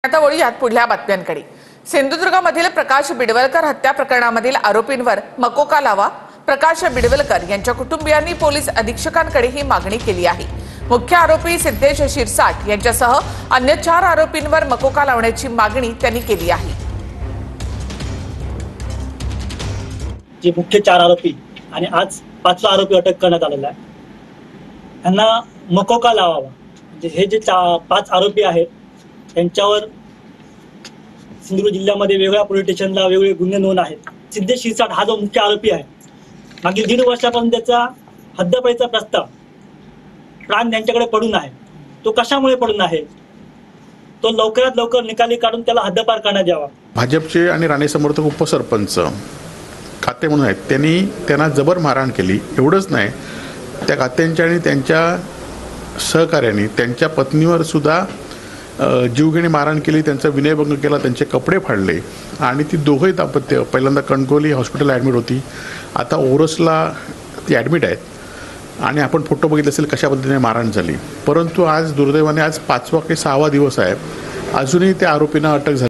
आता वळूयात पुढल्या बातम्यांकडे। सिंधुदुर्गमधील प्रकाश बिडवलकर हत्या प्रकरणामधील आरोपींवर मकोका लावा। प्रकाश बिडवलकर यांच्या कुटुंबियांनी पोलीस अधीक्षकांकडे ही मागणी केली आहे। मुख्य आरोपी सिद्धेश शिरसाट यांच्यासह अन्य 4 आरोपींवर मकोका लावण्याची मागणी त्यांनी केली आहे। जे मुख्य 4 आरोपी आणि आज 5वा आरोपी अटक करण्यात आलेला आहे, त्यांना मकोका लावावा। म्हणजे हे जे 5 आरोपी आहेत त्यांच्यावर सिंधुदुर्ग जिल्ह्यामध्ये वेगवेगळ्या पोलीस स्टेशनला वेगवेगळे गुन्हे नोंद आहेत। सिद्धेश शिरसाट हा जो मुख्य आरोपी आहे, मागील 1.5 वर्षापासून त्याचा हद्दपारीचा प्रस्ताव प्राण त्यांच्याकडे पडून आहे। तो कशामुळे पडून आहे, तो लवकरात लवकर निकाली काढून त्याला हद्दपार करण्यात यावा। भाजपचे आणि राणे समर्थक उपसरपंच खाते म्हणून आहेत, त्यांना जबर मारहाण केली। एवढंच नाही, त्या खात्यांच्या आणि त्यांच्या सहकार्याने त्यांच्या पत्नीवर सुद्धा जीवघेणी मारहाण केली, त्यांचा विनयभंग केला, त्यांचे कपडे फाडले आणि ती दोघंही दाम्पत्य पहिल्यांदा कणकवली हॉस्पिटलला ॲडमिट होती, आता ओरसला ती ॲडमिट आहेत आणि आपण फोटो बघितले असेल कशा पद्धतीने मारहाण झाली। परंतु आज दुर्दैवाने आज 5वा की 6वा दिवस आहे, अजूनही त्या आरोपींना अटक झाली।